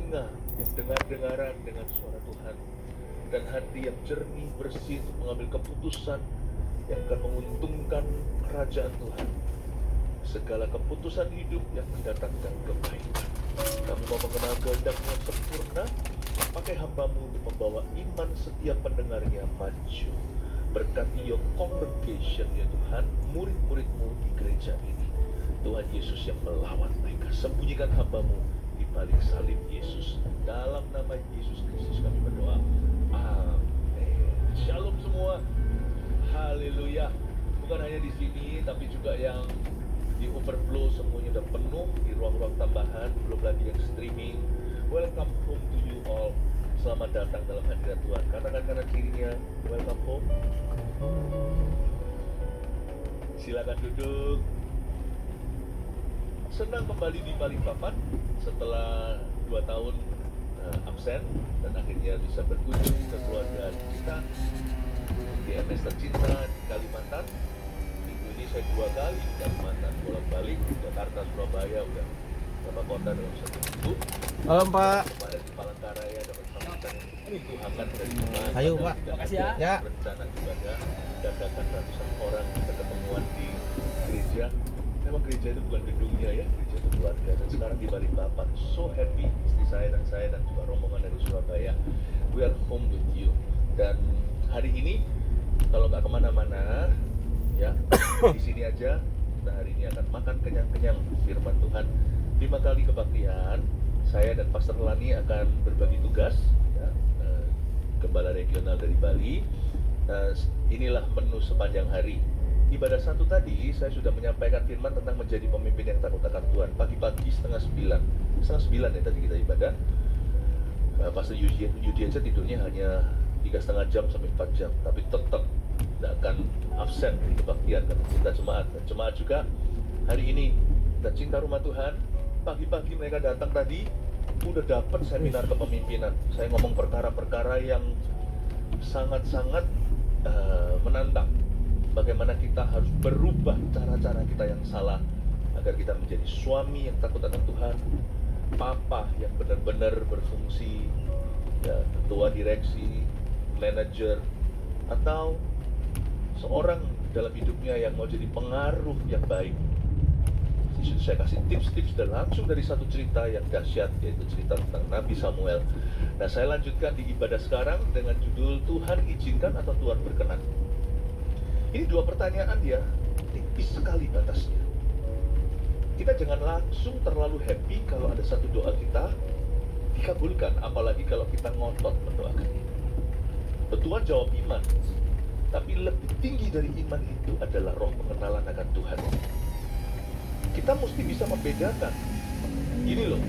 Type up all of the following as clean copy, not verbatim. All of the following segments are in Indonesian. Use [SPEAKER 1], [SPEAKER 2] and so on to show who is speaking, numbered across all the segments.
[SPEAKER 1] telinga yang dengar-dengaran dengan suara Tuhan, dan hati yang jernih bersih untuk mengambil keputusan yang akan menguntungkan kerajaan Tuhan. Segala keputusan hidup yang mendatangkan kebaikan. Kamu mau mengenal kehendak-Mu yang sempurna? Pakai hamba-Mu untuk membawa iman setiap pendengarnya maju. Berkati your congregation ya Tuhan, murid-murid-Mu di gereja ini. Tuhan Yesus yang melawan mereka. Sembunyikan hamba-Mu di balik salib Yesus. Dalam nama Yesus Kristus kami berdoa. Amin. Shalom semua. Haleluya. Bukan hanya di sini, tapi juga yang di overflow semuanya udah penuh, di ruang-ruang tambahan, belum lagi yang streaming. Welcome home to you all. Selamat datang dalam hadirat Tuhan. Katakan kanan kirinya, welcome home. Silakan duduk. Senang kembali di Balikpapan setelah 2 tahun absen, dan akhirnya bisa berkunjung ke keluarga kita di MS tercinta di Kalimantan. Minggu ini saya 2 kali di Kalimantan, bolak-balik Jakarta, Surabaya, udah beberapa kota dalam 1 minggu.
[SPEAKER 2] Halo Pak.
[SPEAKER 1] Kemarin di Palangkaraya dapat sambutan yang begitu hangat dari Tuhan.
[SPEAKER 2] Ayo Pak.
[SPEAKER 1] Makasih
[SPEAKER 2] Ya.
[SPEAKER 1] Rencana ibadah, dadakan ratusan orang kita ketemuan di gereja. Memang gereja itu bukan gedungnya ya, gereja itu keluarga. Dan sekarang di Balikpapan, so happy, istri saya dan juga rombongan dari Surabaya. We are home with you. Dan hari ini kalau nggak kemana-mana, ya di sini aja. Kita hari ini akan makan kenyang-kenyang firman Tuhan. 5 kali kebaktian, saya dan Pastor Lani akan berbagi tugas, ya, Gembala Regional dari Bali. Inilah menu sepanjang hari. Ibadah 1 tadi, saya sudah menyampaikan firman tentang menjadi pemimpin yang takut akan Tuhan. Pagi-pagi setengah 9 ya tadi kita ibadah. Pastor Yudi aja tidurnya hanya 3,5 jam sampai 4 jam, tapi tetap tidak akan absen di kebaktian dan cinta jemaat. Dan jemaat juga hari ini kita cinta rumah Tuhan. Pagi-pagi mereka datang tadi udah dapat seminar kepemimpinan. Saya ngomong perkara-perkara yang sangat-sangat menantang. Bagaimana kita harus berubah cara-cara kita yang salah agar kita menjadi suami yang takut akan Tuhan, papa yang benar-benar berfungsi, ya, ketua direksi, manajer, atau seorang dalam hidupnya yang mau jadi pengaruh yang baik. Saya kasih tips-tips dan langsung dari satu cerita yang dahsyat, yaitu cerita tentang Nabi Samuel. Nah, saya lanjutkan di ibadah sekarang dengan judul Tuhan izinkan atau Tuhan berkenan. Ini 2 pertanyaan dia, tipis sekali batasnya. Kita jangan langsung terlalu happy kalau ada satu doa kita dikabulkan, apalagi kalau kita ngotot mendoakannya. Tuhan jawab iman, tapi lebih tinggi dari iman itu adalah roh pengenalan akan Tuhan. Kita mesti bisa membedakan. Gini loh,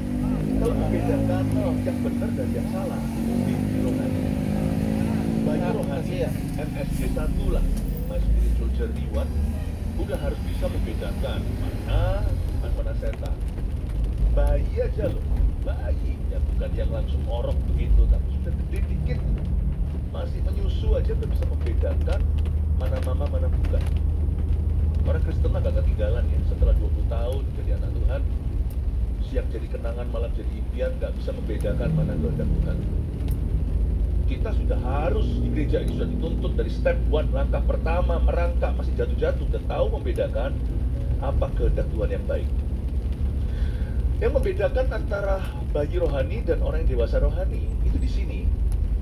[SPEAKER 1] kalau membedakan yang benar dan yang salah, di rohani. Banyak rohani ya, MSG 1 lah, My Spiritual Journey 1, udah harus bisa membedakan mana Tuhan, mana setan. Bayi aja loh, bayi, ya bukan yang langsung orok begitu, tapi sudah gede dikit, masih menyusu aja udah bisa membedakan mana mama, mana bukan. Orang Kristen agak ketinggalan ya, setelah 20 tahun jadi anak Tuhan, siang jadi kenangan, malam jadi impian, gak bisa membedakan mana kehendak Tuhan. Kita sudah harus, di gereja ini sudah dituntut dari step 1, langkah pertama, merangkak, masih jatuh-jatuh, dan tahu membedakan apa kehendak Tuhan yang baik. Yang membedakan antara bayi rohani dan orang yang dewasa rohani, itu di sini.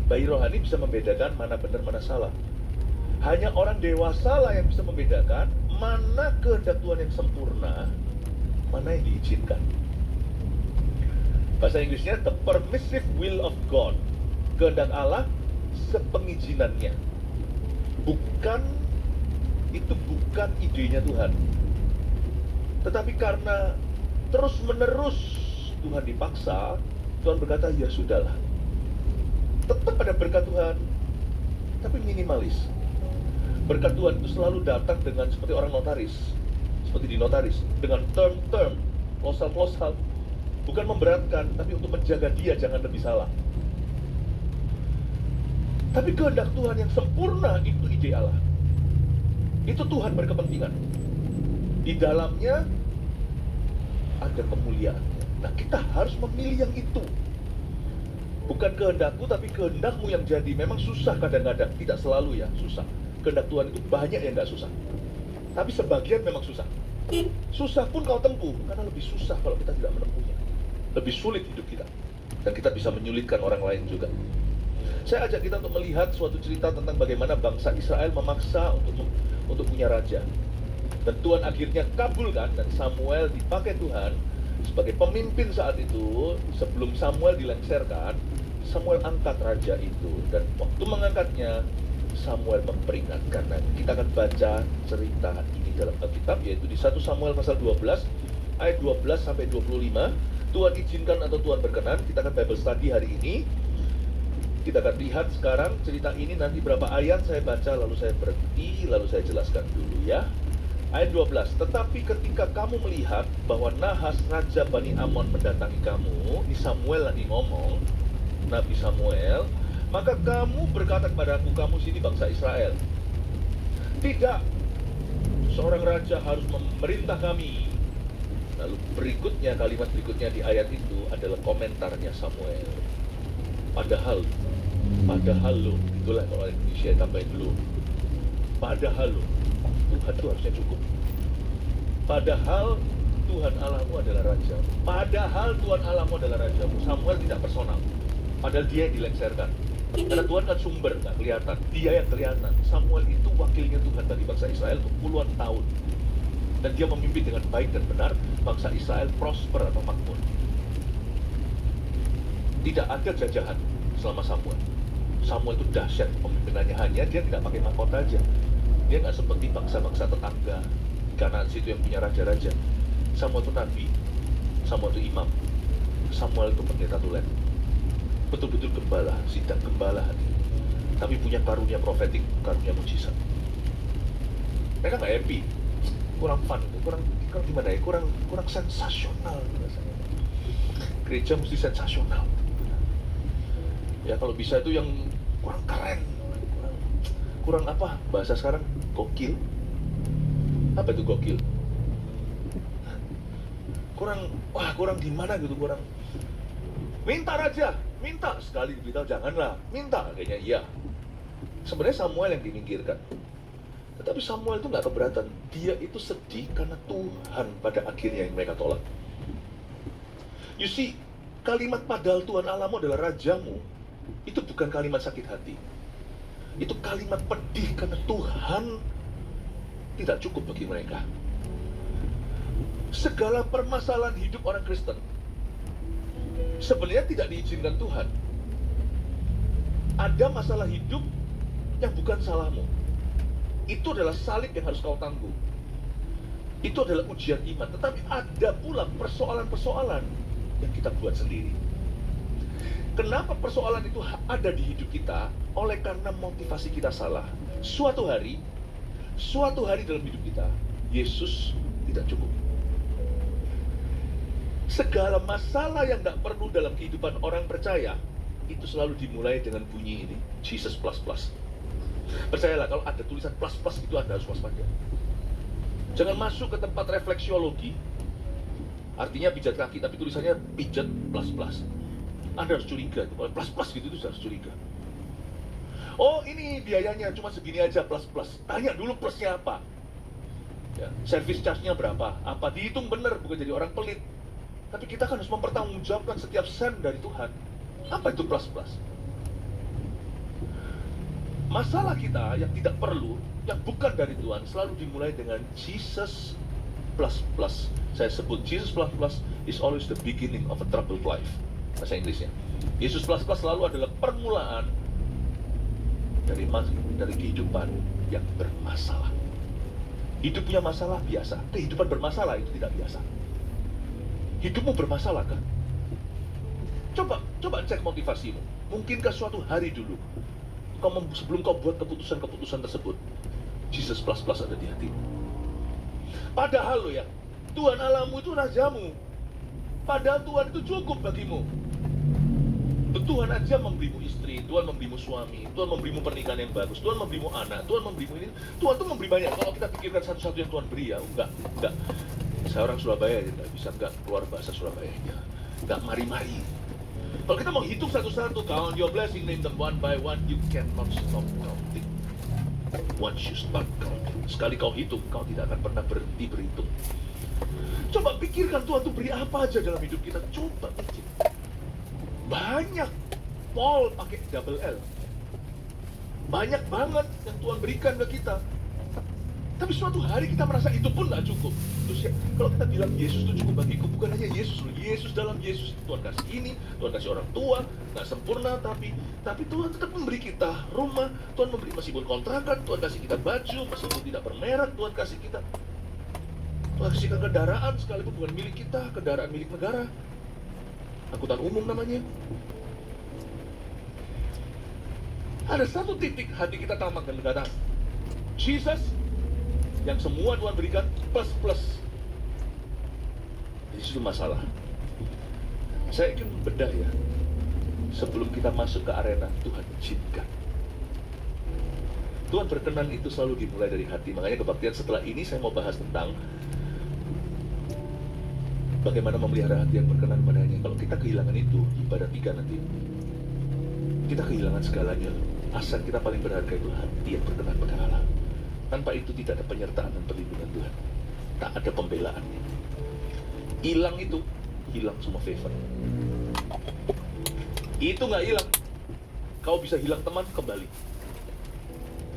[SPEAKER 1] Bayi rohani bisa membedakan mana benar, mana salah. Hanya orang dewasa lah yang bisa membedakan mana kehendak Tuhan yang sempurna, mana yang diizinkan. Bahasa Inggrisnya, the permissive will of God. Kehendak Allah sepengizinannya. Itu bukan idenya Tuhan. Tetapi karena terus-menerus Tuhan dipaksa, Tuhan berkata, ya sudahlah. Tetap ada berkat Tuhan, tapi minimalis. Berkat Tuhan itu selalu datang dengan seperti orang notaris, seperti di notaris, dengan term-term, klausal-klausal, bukan memberatkan, tapi untuk menjaga dia jangan lebih salah. Tapi kehendak Tuhan yang sempurna itu ide Allah. Itu Tuhan berkepentingan. Di dalamnya ada kemuliaan. Nah, kita harus memilih yang itu. Bukan kehendakku, tapi kehendakmu yang jadi. Memang susah kadang-kadang, tidak selalu ya, susah. Kehendak Tuhan itu banyak yang nggak susah. Tapi sebagian memang susah. Susah pun kau tempuh, karena lebih susah kalau kita tidak menempuhnya. Lebih sulit hidup kita. Dan kita bisa menyulitkan orang lain juga. Saya ajak kita untuk melihat suatu cerita tentang bagaimana bangsa Israel memaksa untuk punya raja. Dan Tuhan akhirnya kabulkan, dan Samuel dipakai Tuhan sebagai pemimpin saat itu. Sebelum Samuel dilengsarkan, Samuel angkat raja itu. Dan waktu mengangkatnya, Samuel memperingatkan. Nah, kita akan baca cerita ini dalam Alkitab, yaitu di 1 Samuel pasal 12 ayat 12 sampai 25. Tuhan izinkan atau Tuhan berkenan, kita akan Bible study hari ini. Kita akan lihat sekarang cerita ini, nanti berapa ayat saya baca, lalu saya berhenti, lalu saya jelaskan dulu ya. Ayat 12, tetapi ketika kamu melihat bahwa Nahas Raja Bani Amon mendatangi kamu, ini Samuel lagi ngomong, Nabi Samuel, maka kamu berkata kepadaku, kamu sini bangsa Israel, tidak, seorang raja harus memerintah kami. Lalu berikutnya, kalimat berikutnya di ayat itu adalah komentarnya Samuel. Padahal lo, itulah kalau Indonesia tambahin dulu. Padahal lo, Tuhan itu harusnya cukup. Padahal Tuhan Allahmu adalah raja. Padahal Tuhan Allahmu adalah rajamu. Samuel tidak personal. Padahal dia yang dilengsarkan. Karena Tuhan kan sumber, nggak kelihatan. Dia yang kelihatan. Samuel itu wakilnya Tuhan bagi bangsa Israel untuk puluhan tahun. Dan dia memimpin dengan baik dan benar. Bangsa Israel prosper atau makmur. Tidak ada jajahan selama Samuel. Samuel itu dahsyat pemimpinannya, hanya dia tidak pakai mahkota aja. Dia nggak seperti bangsa-bangsa tetangga di kanan situ yang punya raja-raja. Samuel itu nabi, Samuel itu imam, Samuel itu pendeta tulen. Betul-betul gembala, sidang gembala hati. Tapi punya karunia profetik, karunia mujizat. Mereka nggak happy, kurang fun, kurang gimana ya, kurang sensasional rasanya. Gereja mesti sensasional. Ya kalau bisa itu yang kurang keren, kurang apa bahasa sekarang, gokil. Apa itu gokil? Kurang di mana gitu, kurang. Minta raja, minta sekali diberitahu janganlah, minta kayaknya iya. Sebenarnya Samuel yang dimingkirkan. Tetapi Samuel itu nggak keberatan. Dia itu sedih karena Tuhan pada akhirnya yang mereka tolak. You see, kalimat padahal Tuhan Allahmu adalah rajamu, itu bukan kalimat sakit hati. Itu kalimat pedih karena Tuhan tidak cukup bagi mereka. Segala permasalahan hidup orang Kristen sebenarnya tidak diizinkan Tuhan. Ada masalah hidup yang bukan salahmu. Itu adalah salib yang harus kau tanggung. Itu adalah ujian iman. Tetapi ada pula persoalan-persoalan yang kita buat sendiri. Kenapa persoalan itu ada di hidup kita? Oleh karena motivasi kita salah. Suatu hari dalam hidup kita, Yesus tidak cukup. Segala masalah yang tidak perlu dalam kehidupan orang percaya, itu selalu dimulai dengan bunyi ini, Jesus plus plus. Percayalah, kalau ada tulisan plus plus itu Anda harus waspada. Jangan masuk ke tempat refleksiologi, artinya pijat kaki, tapi tulisannya pijat plus plus. Anda harus curiga, kalau plus plus gitu itu harus curiga. Oh ini biayanya cuma segini aja plus plus. Tanya dulu plusnya apa. Ya, service charge-nya berapa? Apa dihitung benar, bukan jadi orang pelit. Tapi kita kan harus mempertanggungjawabkan setiap sen dari Tuhan. Apa itu plus plus? Masalah kita yang tidak perlu, yang bukan dari Tuhan, selalu dimulai dengan Jesus plus plus. Saya sebut Jesus plus plus is always the beginning of a troubled life. Bahasa Inggrisnya. Yesus plus plus selalu adalah permulaan dari kehidupan yang bermasalah. Hidup punya masalah biasa, kehidupan bermasalah itu tidak biasa. Hidupmu bermasalah kan? Coba cek motivasimu. Mungkinkah suatu hari dulu, sebelum kau buat keputusan tersebut, Jesus plus plus ada di hatimu? Padahal lo ya, Tuhan Allahmu itu rajamu. Padahal Tuhan itu cukup bagimu. Tuhan aja memberimu istri, Tuhan memberimu suami, Tuhan memberimu pernikahan yang bagus, Tuhan memberimu anak, Tuhan memberimu ini. Tuhan tuh memberi banyak. Kalau kita pikirkan satu-satu yang Tuhan beri ya, enggak. Saya orang Surabaya ya, enggak bisa enggak keluar bahasa Surabaya. Enggak mari-mari. Kalau kita mau hitung satu-satu, count your blessing, name them one by one, you cannot stop counting. Once you start counting, sekali kau hitung, kau tidak akan pernah berhenti berhitung. Coba pikirkan Tuhan tuh beri apa aja dalam hidup kita. Coba pikir. Banyak. Paul pakai double L. Banyak banget yang Tuhan berikan ke kita. Tapi suatu hari kita merasa itu pun gak cukup. Terus ya, kalau kita bilang Yesus itu cukup bagiku, bukan hanya Yesus loh. Yesus dalam Yesus, Tuhan kasih ini, Tuhan kasih orang tua, gak sempurna, tapi Tuhan tetap memberi kita rumah, Tuhan memberi meskipun kontrakan, Tuhan kasih kita baju, meskipun tidak bermerek, Tuhan kasih kita kendaraan, sekalipun bukan milik kita, kendaraan milik negara, angkutan umum namanya. Ada satu titik hati kita tamak dan berkata, Jesus, yang semua Tuhan berikan plus. Di situ masalah. Saya ingin bedah ya. Sebelum kita masuk ke arena, Tuhan izinkan. Tuhan berkenan itu selalu dimulai dari hati. Makanya kebaktian setelah ini saya mau bahas tentang bagaimana memelihara hati yang berkenan padanya. Kalau kita kehilangan itu, ibadah 3 nanti, kita kehilangan segalanya. Aset kita paling berharga itu hati yang berkenan pada Allah. Tanpa itu tidak ada penyertaan dan perlindungan Tuhan. Tak ada pembelaan. Hilang itu, hilang semua favor. Itu nggak hilang. Kau bisa hilang teman, kembali.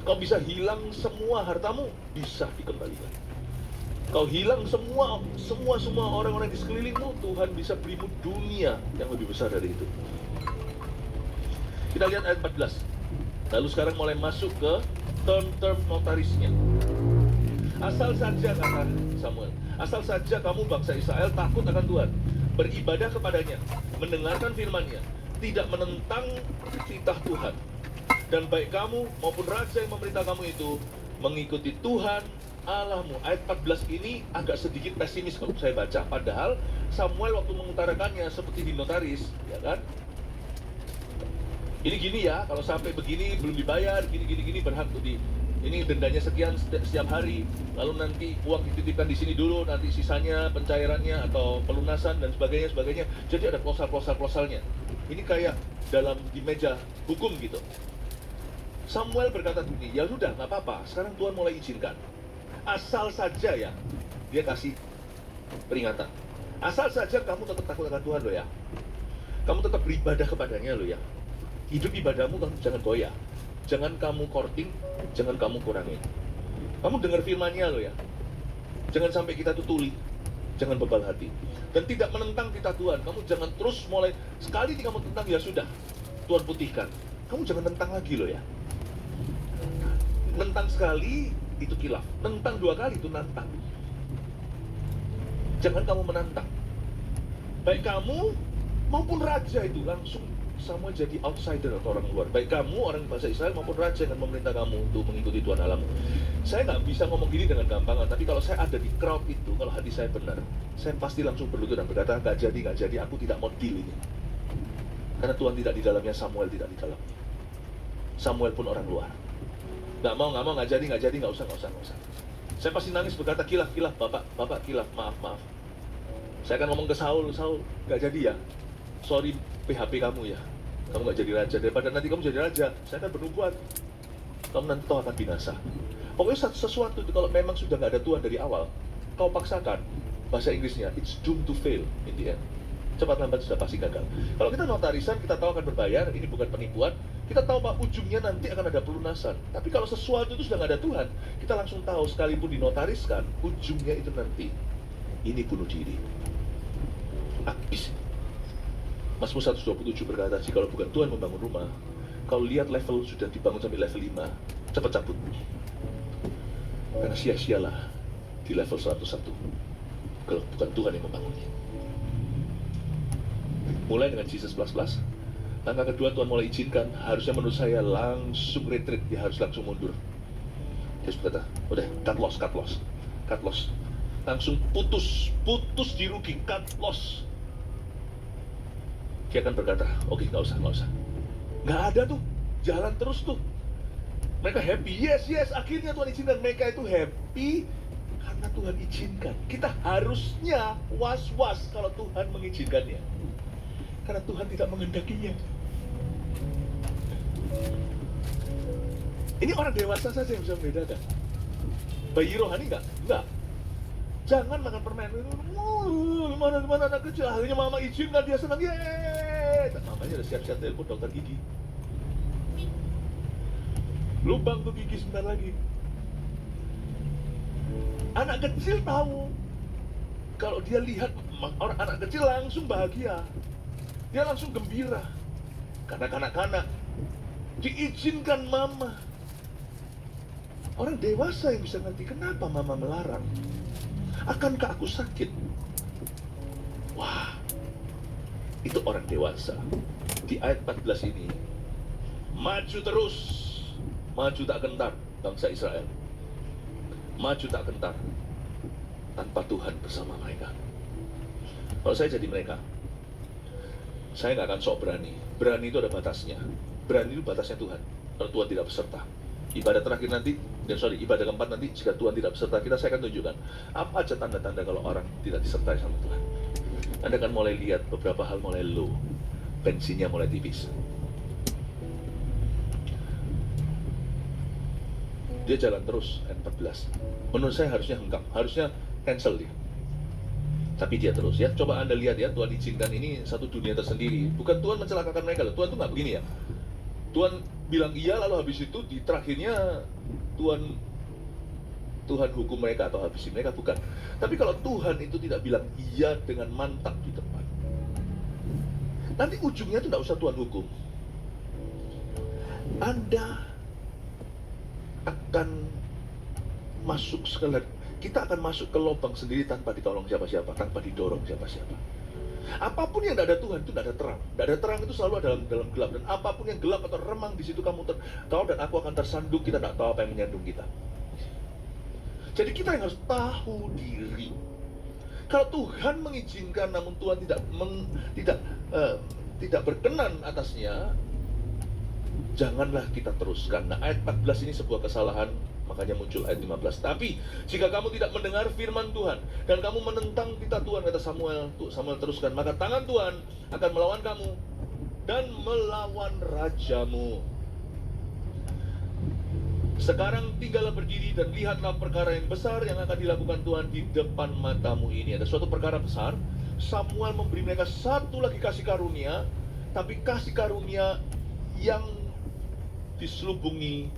[SPEAKER 1] Kau bisa hilang semua hartamu, bisa dikembalikan. Kau hilang semua orang-orang di sekelilingmu, Tuhan bisa berimu dunia yang lebih besar dari itu. Kita lihat ayat 14. Lalu sekarang mulai masuk ke term notarisnya. Asal saja, kata Samuel, asal saja kamu bangsa Israel takut akan Tuhan, beribadah kepadanya, mendengarkan firman-Nya, tidak menentang titah Tuhan, dan baik kamu maupun raja yang memerintah kamu itu mengikuti Tuhan Allahmu. Ayat 14 ini agak sedikit pesimis kalau saya baca, padahal Samuel waktu mengutarakannya seperti di notaris, ya kan? Ini gini ya, kalau sampai begini belum dibayar, gini berhak tuh ini dendanya sekian setiap hari, lalu nanti uang dititipkan di sini dulu, nanti sisanya pencairannya atau pelunasan dan sebagainya. Jadi ada klausal-klausalnya. Ini kayak di meja hukum gitu. Samuel berkata begini, ya sudah nggak apa-apa, sekarang Tuhan mulai izinkan. Asal saja ya, dia kasih peringatan. Asal saja kamu tetap takut akan Tuhan loh ya. Kamu tetap beribadah kepadanya loh ya. Hidup ibadahmu kamu jangan goyah. Jangan kamu korting, jangan kamu kurangin. Kamu dengar firman-Nya loh ya. Jangan sampai kita tuh tuli, jangan bebal hati. Dan tidak menentang titah Tuhan. Kamu jangan terus mulai, sekali kamu tentang ya sudah, Tuhan putihkan. Kamu jangan tentang lagi loh ya. Nentang sekali, itu kilaf. Nentang 2 kali, itu nantang. Jangan kamu menantang. Baik kamu maupun raja itu langsung Samuel jadi outsider atau orang luar. Baik kamu, orang bahasa Israel, maupun raja yang memerintah kamu untuk mengikuti Tuhan Allahmu. Saya nggak bisa ngomong gini dengan gampangan, tapi kalau saya ada di crowd itu, kalau hati saya benar, saya pasti langsung berlutut dan berkata, nggak jadi, aku tidak mau deal ini. Karena Tuhan tidak di dalamnya, Samuel tidak di dalamnya. Samuel pun orang luar. Nggak mau, nggak jadi, nggak usah. Saya pasti nangis berkata, kilaf, bapak kilaf, maaf. Saya akan ngomong ke Saul, nggak jadi ya. Sorry PHP kamu ya, kamu nggak jadi raja. Daripada nanti kamu jadi raja, saya akan bernubuat, kamu nanti toh akan binasa. Pokoknya sesuatu itu kalau memang sudah nggak ada Tuhan dari awal, kau paksakan, bahasa Inggrisnya, it's doomed to fail in the end. Cepat lambat sudah pasti gagal. Kalau kita notarisan, kita tahu akan berbayar, ini bukan penipuan, kita tahu pak ujungnya nanti akan ada pelunasan. Tapi kalau sesuatu itu sudah nggak ada Tuhan, kita langsung tahu sekalipun dinotariskan, ujungnya itu nanti, ini bunuh diri. Habis. Mazmur 127 berkata, jikalau bukan Tuhan membangun rumah, kau lihat level sudah dibangun sampai level 5, cepat cabut. Karena sia-sialah di level 101 kalau bukan Tuhan yang membangunnya. Mulai dengan Jesus plus. Langkah kedua, Tuhan mulai izinkan. Harusnya menurut saya langsung retreat, dia harus langsung mundur. Dia berkata, udah, cut loss. Langsung putus di rugi, cut loss. Dia akan berkata, oke, nggak usah. Nggak ada tuh, jalan terus tuh. Mereka happy, yes, akhirnya Tuhan izinkan. Mereka itu happy karena Tuhan izinkan. Kita harusnya was-was kalau Tuhan mengizinkannya. karena Tuhan tidak mengendakinya. Ini orang dewasa saja yang bisa membedakan. Bayi rohani enggak. Jangan makan permen. Gimana anak kecil, akhirnya mama izinkan dia senang. Yeay. Dan mamanya udah siap-siap telepon dokter gigi. Lubang tuh gigi sebentar lagi. Anak kecil tahu, kalau dia lihat orang anak kecil langsung bahagia, dia langsung gembira. Karena kanak-kanak diizinkan mama. Orang dewasa yang bisa ngerti kenapa mama melarang. Akankah aku sakit? Wah, itu orang dewasa. Di ayat 14 ini, maju terus, maju tak gentar bangsa Israel. Maju tak gentar tanpa Tuhan bersama mereka. Kalau saya jadi mereka, saya nggak akan sok berani. Berani itu ada batasnya. Berani itu batasnya Tuhan. Kalau Tuhan tidak beserta, ibadah terakhir nanti, ibadah keempat nanti, jika Tuhan tidak beserta kita, saya akan tunjukkan apa aja tanda-tanda kalau orang tidak disertai sama Tuhan. Anda akan mulai lihat beberapa hal mulai low, bensinnya mulai tipis. Dia jalan terus, ayat 14. Menurut saya harusnya hengkang, harusnya cancel dia. Tapi dia terus ya. Coba Anda lihat ya, Tuhan izinkan ini satu dunia tersendiri. Bukan Tuhan mencelakakan mereka loh. Tuhan tuh nggak begini ya. Tuhan bilang iya, lalu habis itu di terakhirnya Tuhan hukum mereka atau habisi mereka, bukan. Tapi kalau Tuhan itu tidak bilang iya dengan mantap di depan, nanti ujungnya itu tidak usah Tuhan hukum. Anda akan masuk kita akan masuk ke lubang sendiri tanpa ditolong siapa-siapa, tanpa didorong siapa-siapa. Apapun yang tidak ada Tuhan itu tidak ada terang. Tidak ada terang itu selalu ada dalam gelap. Dan apapun yang gelap atau remang di situ kau dan aku akan tersandung. Kita tidak tahu apa yang menyandung kita. Jadi kita yang harus tahu diri. Kalau Tuhan mengizinkan namun Tuhan tidak berkenan atasnya, janganlah kita teruskan. Nah, ayat 14 ini sebuah kesalahan, makanya muncul ayat 15. Tapi jika kamu tidak mendengar firman Tuhan dan kamu menentang kita Tuhan, kata Samuel teruskan, maka tangan Tuhan akan melawan kamu dan melawan rajamu. Sekarang tinggallah berdiri dan lihatlah perkara yang besar yang akan dilakukan Tuhan di depan matamu ini. Ada suatu perkara besar. Samuel memberi mereka satu lagi kasih karunia, tapi kasih karunia yang diselubungi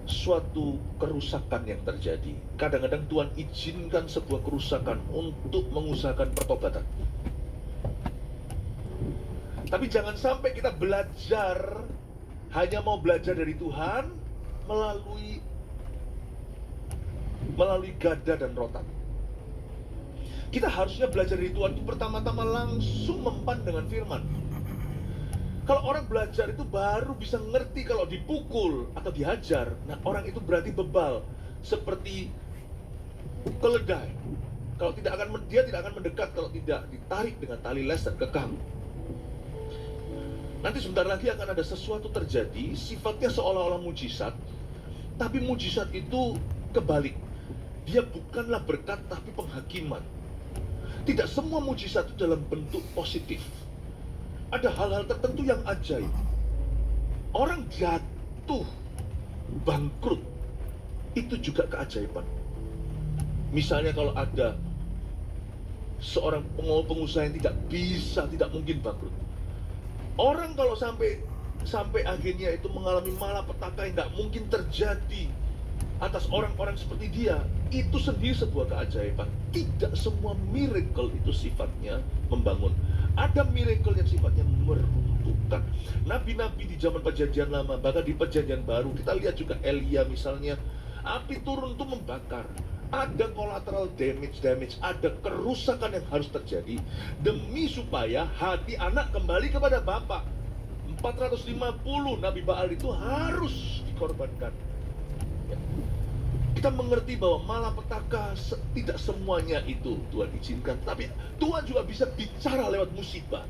[SPEAKER 1] suatu kerusakan yang terjadi. Kadang-kadang Tuhan izinkan sebuah kerusakan untuk mengusahakan pertobatan. Tapi jangan sampai kita belajar, hanya mau belajar dari Tuhan melalui gada dan rotan. Kita harusnya belajar dari Tuhan itu pertama-tama langsung mempan dengan firman. Kalau orang belajar itu baru bisa ngerti kalau dipukul atau dihajar, nah orang itu berarti bebal, seperti keledai. Dia tidak akan mendekat kalau tidak ditarik dengan tali les dan kekang. Nanti sebentar lagi akan ada sesuatu terjadi, sifatnya seolah-olah mujizat, tapi mujizat itu kebalik. Dia bukanlah berkat tapi penghakiman. Tidak semua mujizat itu dalam bentuk positif. Ada hal-hal tertentu yang ajaib. Orang jatuh, bangkrut, itu juga keajaiban. Misalnya kalau ada seorang pengusaha yang tidak mungkin bangkrut. Orang kalau sampai akhirnya itu mengalami malapetaka yang tidak mungkin terjadi atas orang-orang seperti dia, itu sendiri sebuah keajaiban. Tidak semua miracle itu sifatnya membangun. Ada miracle yang sifatnya meruntuhkan. Nabi-nabi di zaman perjanjian lama, bahkan di perjanjian baru, kita lihat juga Elia misalnya, api turun untuk membakar. Ada collateral damage, ada kerusakan yang harus terjadi demi supaya hati anak kembali kepada Bapa. 450 Nabi Baal itu harus dikorbankan. Ya. Kita mengerti bahwa malapetaka tidak semuanya itu Tuhan izinkan, tapi Tuhan juga bisa bicara lewat musibah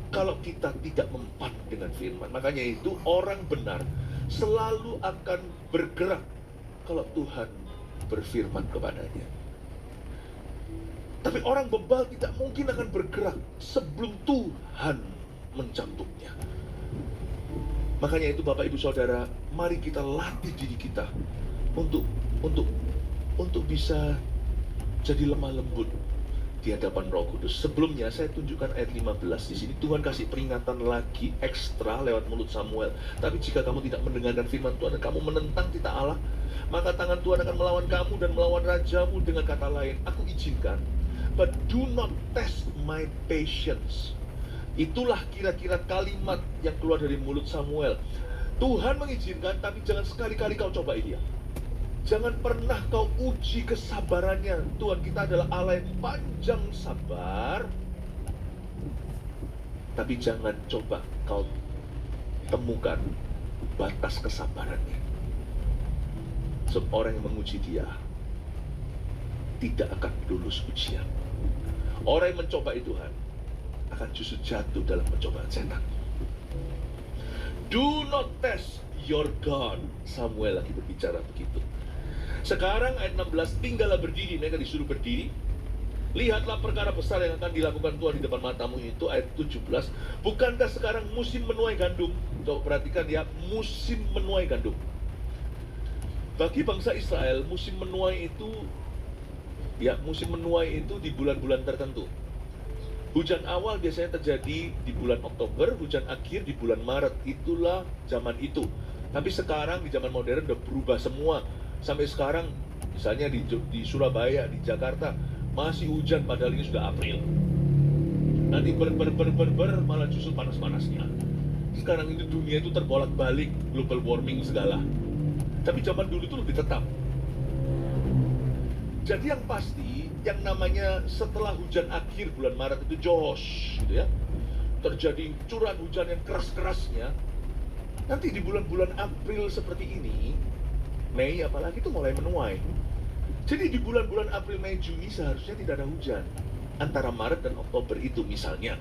[SPEAKER 1] kalau kita tidak mempan dengan firman. Makanya itu orang benar selalu akan bergerak kalau Tuhan berfirman kepadanya. Tapi orang bebal tidak mungkin akan bergerak sebelum Tuhan mencantupnya. Makanya itu Bapak Ibu Saudara, mari kita latih diri kita untuk bisa jadi lemah lembut di hadapan Roh Kudus. Sebelumnya saya tunjukkan ayat 15 di sini. Tuhan kasih peringatan lagi ekstra lewat mulut Samuel. Tapi jika kamu tidak mendengarkan firman Tuhan dan kamu menentang titah Allah, maka tangan Tuhan akan melawan kamu dan melawan rajamu. Dengan kata lain, aku izinkan, but do not test my patience. Itulah kira-kira kalimat yang keluar dari mulut Samuel. Tuhan mengizinkan, tapi jangan sekali-kali kau cobai dia. Jangan pernah kau uji kesabarannya. Tuhan kita adalah Allah yang panjang sabar. Tapi jangan coba kau temukan batas kesabarannya. Seorang yang menguji dia tidak akan lulus ujian. Orang yang mencobai Tuhan akan justru jatuh dalam pencobaan setan. Do not test your God. Samuel lagi berbicara begitu. Sekarang ayat 16, tinggallah berdiri. Mereka disuruh berdiri. Lihatlah perkara besar yang akan dilakukan Tuhan di depan matamu. Itu ayat 17. Bukankah sekarang musim menuai gandum? Coba perhatikan ya, musim menuai gandum. Bagi bangsa Israel, musim menuai itu di bulan-bulan tertentu. Hujan awal biasanya terjadi di bulan Oktober, hujan akhir di bulan Maret. Itulah zaman itu. Tapi sekarang di zaman modern udah berubah semua. Sampai sekarang, misalnya di Surabaya, di Jakarta, masih hujan padahal ini sudah April. Nanti malah justru panas-panasnya. Sekarang ini dunia itu terbolak-balik, global warming segala. Tapi zaman dulu itu lebih tetap. Jadi yang pasti, yang namanya setelah hujan akhir bulan Maret itu Josh, gitu ya, terjadi curah hujan yang keras-kerasnya. Nanti di bulan-bulan April seperti ini, Mei apalagi itu mulai menuai. Jadi di bulan-bulan April, Mei, Juni seharusnya tidak ada hujan. Antara Maret dan Oktober itu misalnya.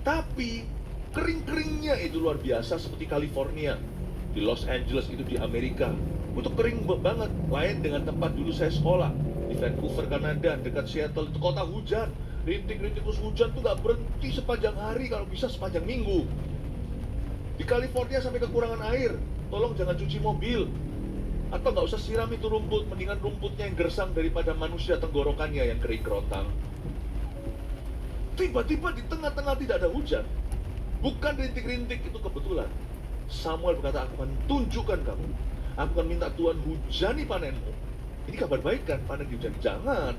[SPEAKER 1] Tapi kering-keringnya itu luar biasa seperti California. Di Los Angeles itu di Amerika. Itu kering banget. Lain dengan tempat dulu saya sekolah. Di Vancouver, Kanada, dekat Seattle. Itu kota hujan. Rintik-rintik terus hujan tuh gak berhenti sepanjang hari. Kalau bisa sepanjang minggu. Di California sampai kekurangan air. Tolong jangan cuci mobil. Atau nggak usah siram itu rumput, mendingan rumputnya yang gersang daripada manusia tenggorokannya yang kering kerontang. Tiba-tiba di tengah-tengah tidak ada hujan. Bukan rintik-rintik, itu kebetulan. Samuel berkata, aku akan tunjukkan kamu. Aku akan minta Tuhan hujani panenmu. Ini kabar baik kan, panen dihujani? Jangan.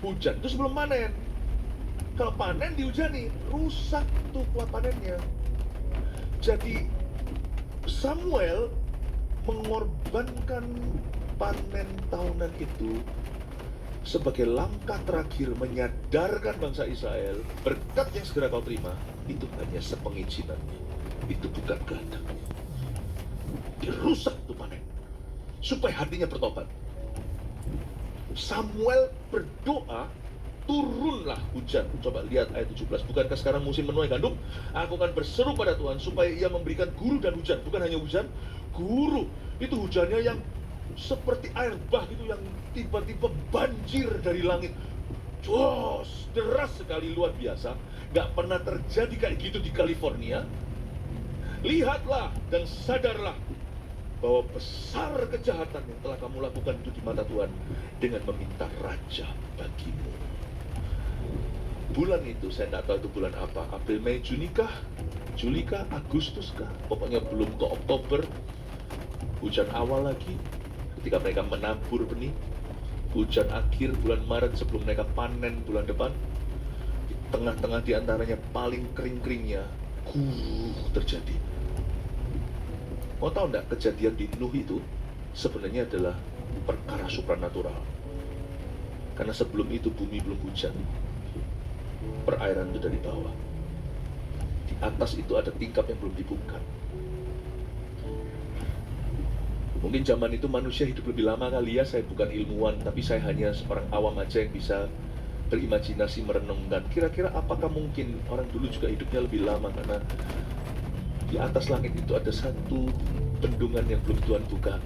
[SPEAKER 1] Hujan itu sebelum panen. Kalau panen dihujani, rusak tuh buat panennya. Jadi Samuel mengorbankan panen tahunan itu sebagai langkah terakhir menyadarkan bangsa Israel berkat yang segera kau terima itu hanya sepengizinan, itu bukan kehendak. Dirusak itu panen supaya hatinya bertobat. Samuel berdoa, turunlah hujan. Coba lihat ayat 17. Bukankah sekarang musim menuai gandum? Aku akan berseru pada Tuhan supaya ia memberikan guru dan hujan. Bukan hanya hujan, guru. Itu hujannya yang seperti air bah gitu, yang tiba-tiba banjir dari langit. Jos, deras sekali, luar biasa. Gak pernah terjadi kayak gitu di California. Lihatlah dan sadarlah bahwa besar kejahatan yang telah kamu lakukan itu di mata Tuhan dengan meminta raja bagimu. Bulan itu, saya tidak tahu itu bulan apa. April, Mei, Juni kah? Juli kah? Agustus kah? Pokoknya belum ke Oktober. Hujan awal lagi, ketika mereka menabur benih. Hujan akhir bulan Maret sebelum mereka panen bulan depan. Di tengah-tengah diantaranya paling kering-keringnya, terjadi. Mau tahu enggak, kejadian di Nuh itu sebenarnya adalah perkara supranatural. Karena sebelum itu bumi belum hujan. Perairan itu dari bawah. Di atas itu ada tingkap yang belum dibuka. Mungkin zaman itu manusia hidup lebih lama kali ya. Saya bukan ilmuwan, tapi saya hanya seorang awam aja yang bisa berimajinasi, merenungkan. Kira-kira apakah mungkin orang dulu juga hidupnya lebih lama karena di atas langit itu ada satu bendungan yang belum Tuhan buka.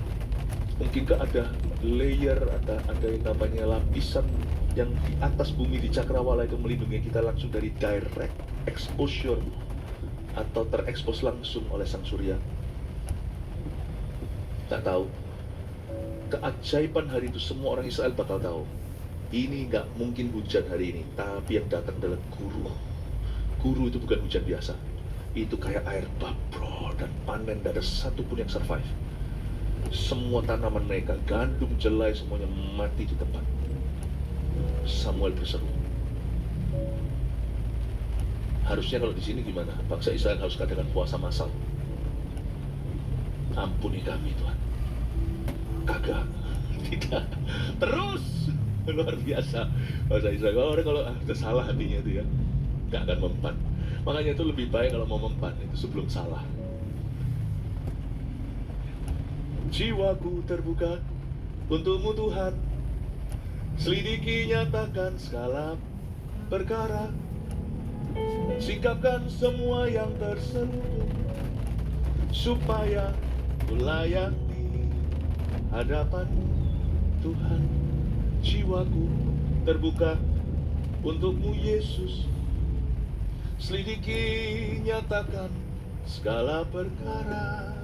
[SPEAKER 1] Mungkinkah ada layer, ada yang namanya lapisan yang di atas bumi di cakrawala itu melindungi kita langsung dari direct exposure atau terekspos langsung oleh sang surya. Tak tahu. Keajaiban hari itu semua orang Israel bakal tahu. Ini nggak mungkin hujan hari ini, tapi yang datang adalah guru. Guru itu bukan hujan biasa. Itu kayak air bah, bro, dan panen, tidak ada satupun yang survive. Semua tanaman mereka, gandum, jelai, semuanya mati di tempat. Samuel berseru. Harusnya kalau di sini gimana? Bangsa Israel harus katakan puasa massal. Ampuni kami Tuhan. Kagak. Tidak. Terus. Luar biasa. Bangsa Israel. Orang kalau udah salah hatinya itu ya, gak akan mempan. Makanya itu lebih baik kalau mau mempan itu sebelum salah. Jiwaku terbuka untukmu Tuhan. Selidiki, nyatakan segala perkara. Singkapkan semua yang terselubung, supaya ku layak di hadapanmu Tuhan. Jiwaku terbuka untukmu Yesus. Selidiki, nyatakan segala perkara.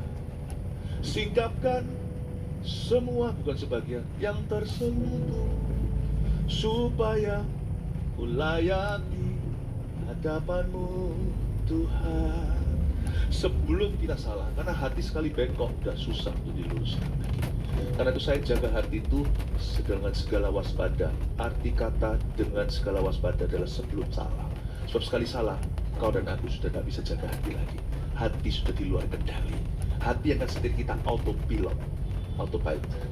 [SPEAKER 1] Singkapkan semua, bukan sebagian, yang terselubung, supaya ku layak di hadapanmu Tuhan. Sebelum kita salah, karena hati sekali bengkok udah susah untuk diluruskan. Karena itu saya jaga hati itu dengan segala waspada. Arti kata dengan segala waspada adalah sebelum salah. Sebab sekali salah, kau dan aku sudah tidak bisa jaga hati lagi. Hati sudah di luar kendali. Hati akan setir kita autopilot,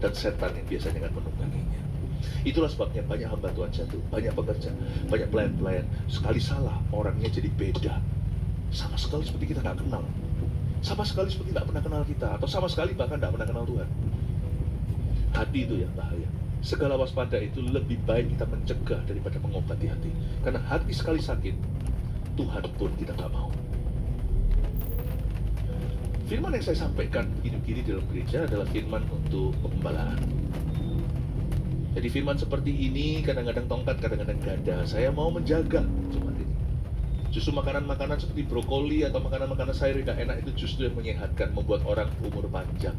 [SPEAKER 1] dan setan yang biasanya akan menungganginya. Itulah sebabnya banyak hamba Tuhan jatuh, banyak pekerja, banyak pelayan-pelayan. Sekali salah, orangnya jadi beda. Sama sekali seperti kita nggak kenal. Sama sekali seperti tidak pernah kenal kita. Atau sama sekali bahkan tidak pernah kenal Tuhan. Hati itu yang bahaya. Segala waspada itu lebih baik kita mencegah daripada mengobati hati. Karena hati sekali sakit, Tuhan pun kita nggak mau. Firman yang saya sampaikan begini-begini dalam gereja adalah firman untuk pembelaan. Jadi firman seperti ini kadang-kadang tongkat, kadang-kadang gada. Saya mau menjaga cuma ini. Justru makanan-makanan seperti brokoli atau makanan-makanan sayur yang enak itu justru yang menyehatkan, membuat orang umur panjang.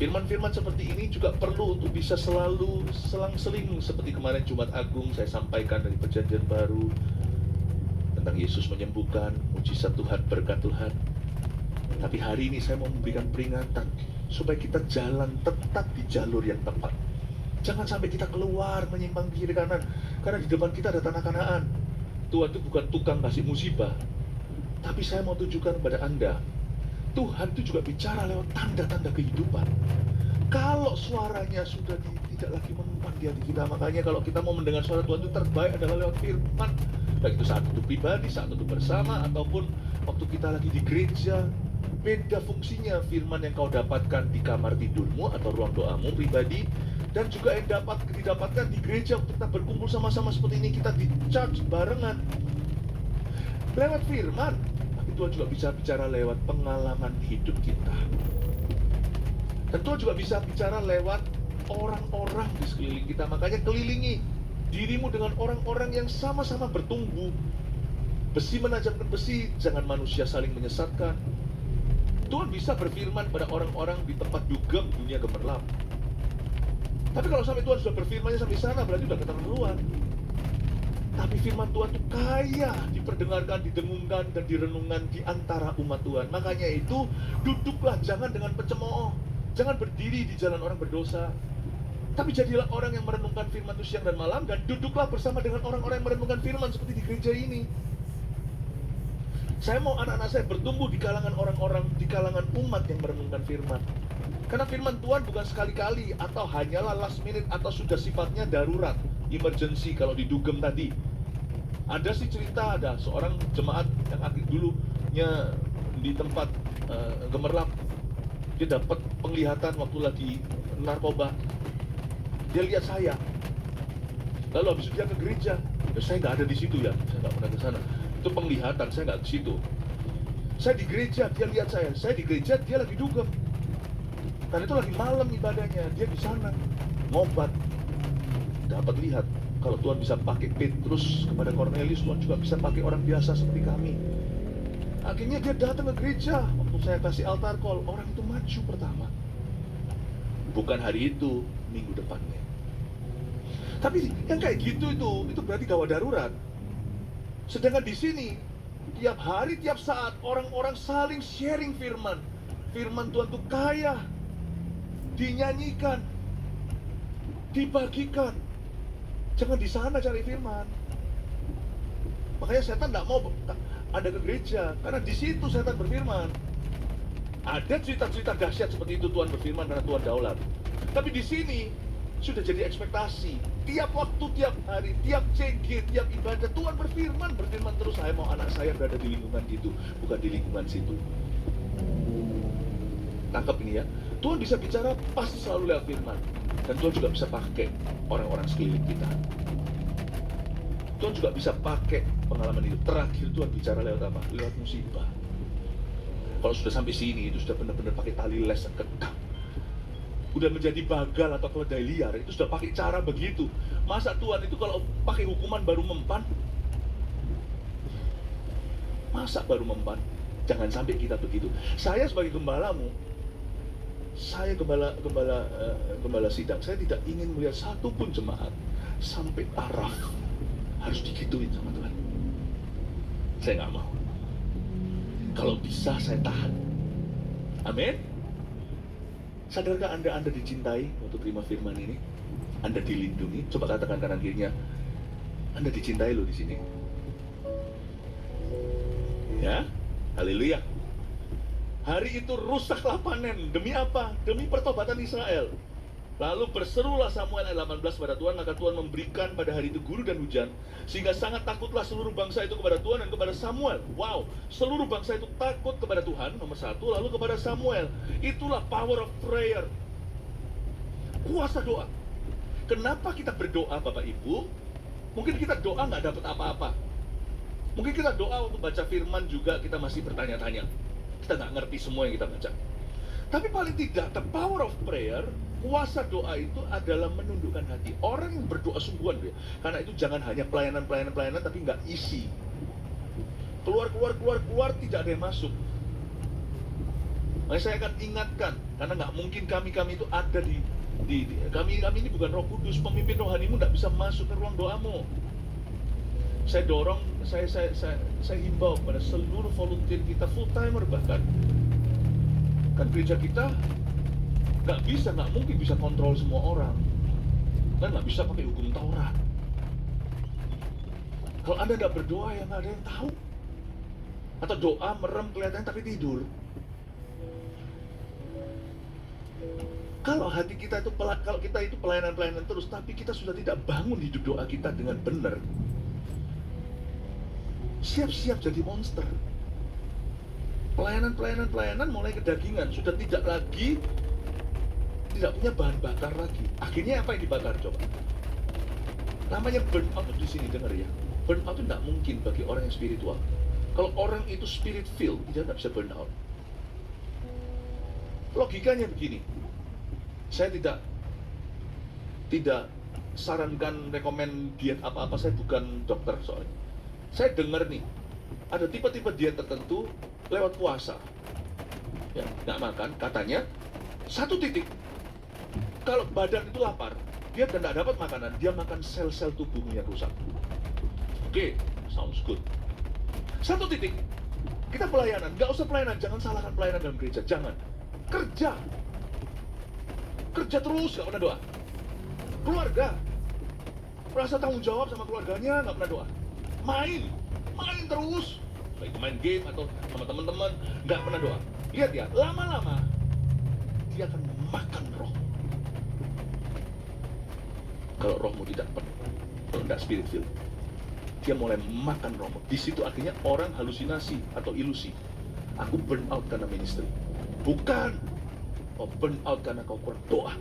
[SPEAKER 1] Firman-firman seperti ini juga perlu untuk bisa selalu selang-seling. Seperti kemarin Jumat Agung saya sampaikan dari Perjanjian Baru tentang Yesus menyembuhkan, mujizat Tuhan, berkat Tuhan. Tapi hari ini saya mau memberikan peringatan supaya kita jalan tetap di jalur yang tepat. Jangan sampai kita keluar menyimpang di kiri kanan, karena di depan kita ada tanah Kanaan. Tuhan itu bukan tukang kasih musibah. Tapi saya mau tunjukkan kepada Anda, Tuhan itu juga bicara lewat tanda-tanda kehidupan. Kalau suaranya sudah tidak lagi mempan di hati kita, makanya kalau kita mau mendengar suara Tuhan itu terbaik adalah lewat firman. Baik itu saat itu pribadi, saat itu bersama, ataupun waktu kita lagi di gereja. Beda fungsinya firman yang kau dapatkan di kamar tidurmu atau ruang doamu pribadi, dan juga yang didapatkan di gereja waktu kita berkumpul sama-sama seperti ini, kita di church barengan lewat firman. Tapi Tuhan juga bisa bicara lewat pengalaman hidup kita, dan Tuhan juga bisa bicara lewat orang-orang di sekeliling kita. Makanya kelilingi dirimu dengan orang-orang yang sama-sama bertumbuh. Besi menajamkan besi, jangan manusia saling menyesatkan. Tuhan bisa berfirman pada orang-orang di tempat dugem dunia gemerlap. Tapi kalau sampai Tuhan sudah berfirmannya sampai sana, berarti sudah keterlaluan. Tapi firman Tuhan itu kaya diperdengarkan, didengungkan, dan direnungkan di antara umat Tuhan. Makanya itu, duduklah jangan dengan pencemooh. Jangan berdiri di jalan orang berdosa. Tapi jadilah orang yang merenungkan firman itu siang dan malam, dan duduklah bersama dengan orang-orang yang merenungkan firman seperti di gereja ini. Saya mau anak-anak saya bertumbuh di kalangan orang-orang, di kalangan umat yang merenungkan firman. Karena firman Tuhan bukan sekali-kali atau hanyalah last minute atau sudah sifatnya darurat, emergency kalau di dugem tadi. Ada sih cerita, ada seorang jemaat yang akhir dulunya di tempat gemerlap. Dia dapat penglihatan waktu lagi narkoba. Dia lihat saya. Lalu habis itu dia ke gereja. Ya, saya nggak ada di situ ya, saya nggak pernah ke sana. Itu penglihatan, saya nggak ke situ. Saya di gereja, dia lihat saya. Saya di gereja, dia lagi dugem. Dan itu lagi malam ibadahnya, dia di sana ngobat. Dapat lihat Kalau Tuhan bisa pakai Petrus kepada Cornelius, Tuhan juga bisa pakai orang biasa seperti kami. Akhirnya dia datang ke gereja. Waktu saya kasih altar call, orang itu maju pertama. Bukan hari itu, minggu depannya. Tapi yang kayak gitu itu berarti gawat darurat. Sedangkan di sini, tiap hari, tiap saat, orang-orang saling sharing firman. Firman Tuhan itu kaya, dinyanyikan, dibagikan. Jangan di sana cari firman. Makanya setan tidak mau ada ke gereja, karena di situ setan berfirman. Ada cerita-cerita dahsyat seperti itu Tuhan berfirman karena Tuhan daulat. Tapi di sini sudah jadi ekspektasi. Tiap waktu, tiap hari, tiap CG, tiap ibadah Tuhan berfirman terus. Saya mau anak saya berada di lingkungan gitu, bukan di lingkungan situ. Tangkap ini ya. Tuhan bisa bicara pasti selalu lewat firman. Dan Tuhan juga bisa pakai orang-orang sekeliling kita. Tuhan juga bisa pakai pengalaman itu. Terakhir Tuhan bicara lewat apa? Lewat musibah. Kalau sudah sampai sini, itu sudah benar-benar pakai tali les kekang. Udah menjadi bagal atau keledai liar, itu sudah pakai cara begitu. Masa Tuhan itu kalau pakai hukuman baru mempan? Masa baru mempan? Jangan sampai kita begitu. Saya sebagai gembalamu, saya gembala sidang, saya tidak ingin melihat satupun jemaat sampai taraf harus digituin sama Tuhan. Saya nggak mau. Kalau bisa saya tahan. Amin. Sadarkah Anda dicintai waktu terima firman ini? Anda dilindungi. Coba katakan kanan kirinya, Anda dicintai loh di sini. Ya, haleluya. Hari itu rusaklah panen. Demi apa? Demi pertobatan Israel. Lalu berserulah Samuel ayat 18 pada Tuhan, maka Tuhan memberikan pada hari itu guru dan hujan, sehingga sangat takutlah seluruh bangsa itu kepada Tuhan dan kepada Samuel. Wow, seluruh bangsa itu takut kepada Tuhan, nomor satu, lalu kepada Samuel. Itulah power of prayer. Kuasa doa. Kenapa kita berdoa Bapak Ibu? Mungkin kita doa nggak dapat apa-apa. Mungkin kita doa waktu baca firman juga kita masih bertanya-tanya. Kita nggak ngerti semua yang kita baca. Tapi paling tidak, the power of prayer, kuasa doa itu adalah menundukkan hati. Orang yang berdoa sungguhan, ya. Karena itu jangan hanya pelayanan, tapi nggak isi. Keluar, tidak ada yang masuk. Makanya saya akan ingatkan, karena nggak mungkin kami itu ada di kami ini bukan Roh Kudus, pemimpin rohanimu nggak bisa masuk ke ruang doamu. Saya dorong, saya himbau pada seluruh volunteer kita, full timer bahkan. Kan gereja kita nggak mungkin bisa kontrol semua orang, dan nggak bisa pakai hukum Taurat. Kalau Anda nggak berdoa, ya nggak ada yang tahu. Atau doa merem kelihatannya tapi tidur. Kalau hati kita itu, kalau kita itu pelayanan terus, tapi kita sudah tidak bangun hidup doa kita dengan benar, siap-siap jadi monster. Pelayanan mulai kedagingan, sudah tidak punya bahan bakar lagi. Akhirnya apa yang dibakar coba? Namanya burnout di sini, dengar ya. Burnout itu tidak mungkin bagi orang yang spiritual. Kalau orang itu spirit filled, dia tidak bisa burnout. Logikanya begini. Saya tidak sarankan rekomen diet apa-apa, saya bukan dokter soalnya. Saya dengar nih, ada tipe-tipe diet tertentu lewat puasa, ya, nggak makan, katanya satu titik. Kalau badan itu lapar, dia tidak dapat makanan, dia makan sel-sel tubuhnya rusak. Oke, sounds good. Satu titik, kita pelayanan, nggak usah pelayanan, jangan salahkan pelayanan dalam gereja, jangan. Kerja terus, nggak pernah doa. Keluarga, merasa tanggung jawab sama keluarganya, nggak pernah doa. Main terus, baik main game atau sama teman-teman, nggak pernah doa. Lihat ya, lama-lama dia akan makan roh. Kalau rohmu tidak penuh, kalau tidak spirit filled, dia mulai makan rohmu. Di situ akhirnya orang halusinasi atau ilusi. Aku burn out karena ministry. Bukan, kau burn out karena kau kurang doa.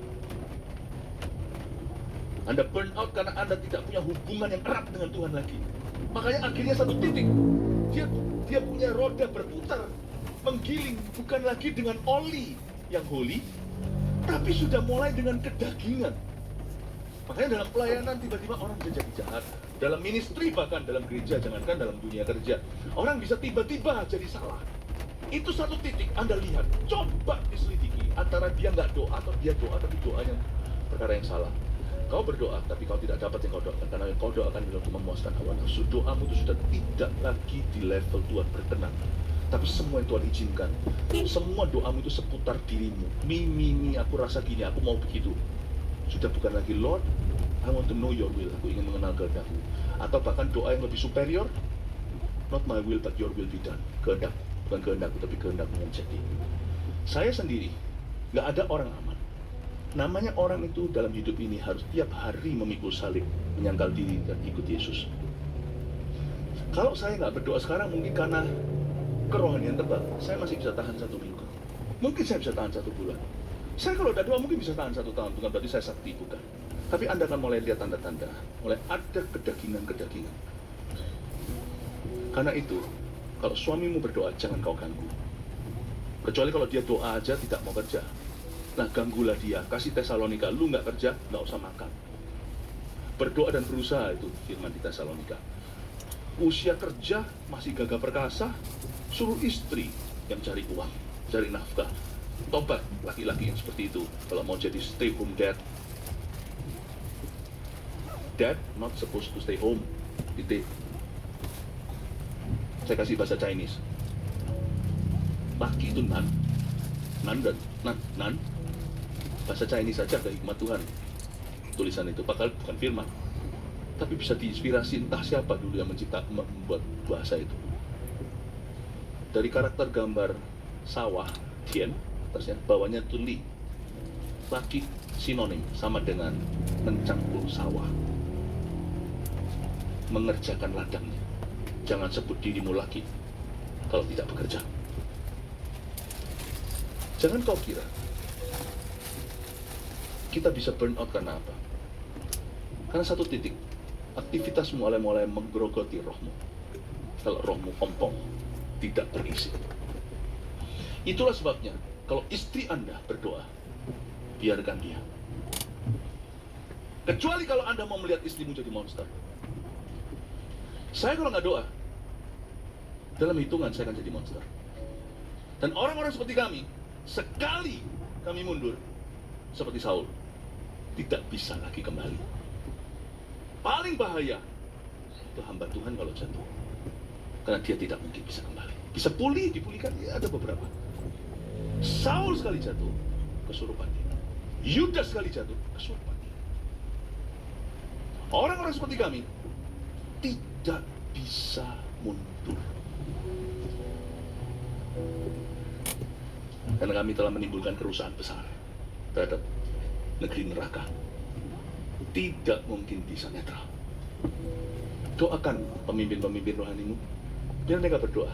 [SPEAKER 1] Anda burn out karena Anda tidak punya hubungan yang erat dengan Tuhan lagi. Makanya akhirnya satu titik, dia punya roda berputar, menggiling, bukan lagi dengan oli yang holy, tapi sudah mulai dengan kedagingan. Makanya dalam pelayanan tiba-tiba orang bisa jadi jahat. Dalam ministry bahkan dalam gereja, jangankan dalam dunia kerja. Orang bisa tiba-tiba jadi salah. Itu satu titik Anda lihat, coba diselidiki antara dia nggak doa atau dia doa tapi doanya perkara yang salah. Kau berdoa tapi kau tidak dapat yang kau doakan, karena yang kau doakan adalah untuk memuaskan hawa nafsu. Doamu itu sudah tidak lagi di level Tuhan berkenan, tapi semua yang Tuhan izinkan. Semua doamu itu seputar dirimu. Mimi, aku rasa gini, aku mau begitu. Sudah bukan lagi Lord, I want to know your will. Aku ingin mengenal kehendakmu. Atau bahkan doa yang lebih superior, not my will but your will be done. Kehendak, bukan kehendakku tapi kehendakmu yang jadi. Saya sendiri, nggak ada orang aman. Namanya orang itu dalam hidup ini harus tiap hari memikul salib, menyangkal diri dan ikut Yesus. Kalau saya nggak berdoa sekarang, mungkin karena kerohanian tebal, saya masih bisa tahan 1 minggu. Mungkin saya bisa tahan 1 bulan. Saya kalau udah doa mungkin bisa tahan 1 tahun, bukan berarti saya sakti, bukan. Tapi Anda akan mulai lihat tanda-tanda, mulai ada kedagingan-kedagingan. Karena itu, kalau suamimu berdoa, jangan kau ganggu. Kecuali kalau dia doa aja tidak mau kerja. Nah, ganggulah dia, kasih Tesalonika, lu nggak kerja, nggak usah makan. Berdoa dan berusaha, itu firman di Tesalonika. Usia kerja masih gagah perkasa, suruh istri yang cari uang, cari nafkah. Tobat laki-laki yang seperti itu kalau mau jadi stay home dad. Dad not supposed to stay home. Titik. Saya kasih bahasa Chinese. Laki itu nan dan nan. Bahasa Chinese saja ada hikmat Tuhan. Tulisan itu padahal bukan firman, tapi bisa diinspirasi entah siapa dulu yang membuat bahasa itu. Dari karakter gambar sawah, Tian, atasnya, bawahnya itu Li. Laki sinonim sama dengan mencangkul sawah, mengerjakan ladangnya. Jangan sebut dirimu laki kalau tidak bekerja. Jangan kau kira kita bisa burn out karena apa? Karena satu titik, aktivitasmu mulai menggerogoti rohmu. Kalau rohmu ompong, tidak berisi. Itulah sebabnya, kalau istri Anda berdoa, biarkan dia. Kecuali kalau Anda mau melihat istrimu jadi monster. Saya kalau nggak doa, dalam hitungan saya akan jadi monster. Dan orang-orang seperti kami, sekali kami mundur, seperti Saul, tidak bisa lagi kembali. Paling bahaya itu hamba Tuhan kalau jatuh, karena dia tidak mungkin bisa kembali. Bisa pulih, dipulihkan, ya ada beberapa. Saul sekali jatuh, kesurupan dia. Yudas sekali jatuh, kesurupan dia. Orang-orang seperti kami tidak bisa mundur, karena kami telah menimbulkan kerusakan besar terhadap negeri neraka. Tidak mungkin bisa netral. Doakan pemimpin-pemimpin rohanimu, biar mereka berdoa.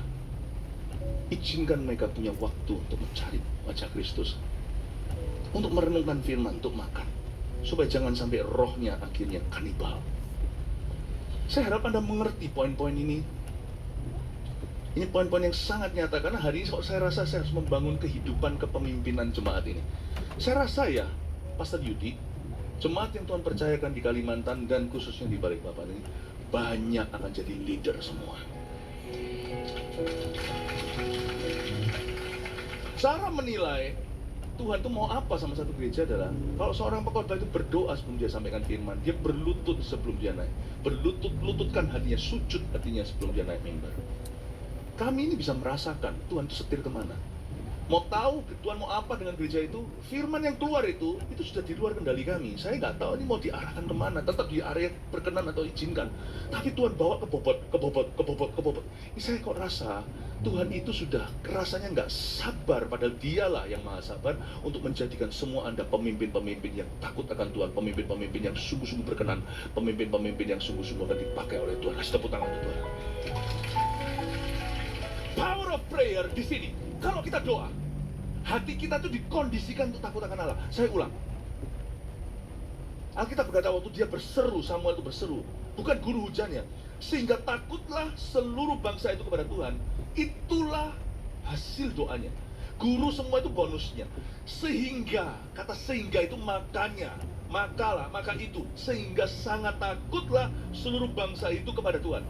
[SPEAKER 1] Izinkan mereka punya waktu untuk mencari wajah Kristus, untuk merenungkan firman, untuk makan, supaya jangan sampai rohnya akhirnya kanibal. Saya harap Anda mengerti poin-poin ini. Ini poin-poin yang sangat nyata, karena hari ini saya rasa saya harus membangun kehidupan kepemimpinan jemaat ini. Saya rasa ya, Pastor Yudi, jemaat yang Tuhan percayakan di Kalimantan dan khususnya di Balikpapan ini banyak akan jadi leader semua. Cara menilai Tuhan itu mau apa sama satu gereja adalah kalau seorang pengkhotbah itu berdoa sebelum dia sampaikan firman, dia berlutut sebelum dia naik, berlutut-lututkan hatinya, sujud hatinya sebelum dia naik mimbar. Kami ini bisa merasakan Tuhan itu setir kemana. Mau tahu Tuhan mau apa dengan gereja itu? Firman yang keluar itu sudah di luar kendali kami. Saya nggak tahu ini mau diarahkan kemana, tetap di area berkenan atau izinkan. Tapi Tuhan bawa ke bobot. Ini saya kok rasa Tuhan itu sudah rasanya nggak sabar, padahal dialah yang maha sabar untuk menjadikan semua Anda pemimpin-pemimpin yang takut akan Tuhan, pemimpin-pemimpin yang sungguh-sungguh berkenan, pemimpin-pemimpin yang sungguh-sungguh akan dipakai oleh Tuhan. Kasih tepuk tangan untuk Tuhan. Power of prayer di sini. Kalau kita doa, hati kita tuh dikondisikan untuk takut akan Allah. Saya ulang. Alkitab berkata waktu dia berseru, Samuel itu berseru, bukan guru hujannya, sehingga takutlah seluruh bangsa itu kepada Tuhan. Itulah hasil doanya. Guru semua itu bonusnya. Sehingga, kata sehingga itu makanya. maka itu sehingga sangat takutlah seluruh bangsa itu kepada Tuhan.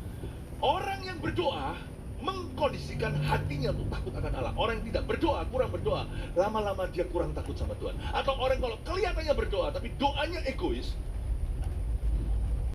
[SPEAKER 1] Orang yang berdoa mengkondisikan hatinya untuk takut akan Allah. Orang yang tidak berdoa, kurang berdoa, lama-lama dia kurang takut sama Tuhan. Atau orang kalau kelihatannya berdoa tapi doanya egois,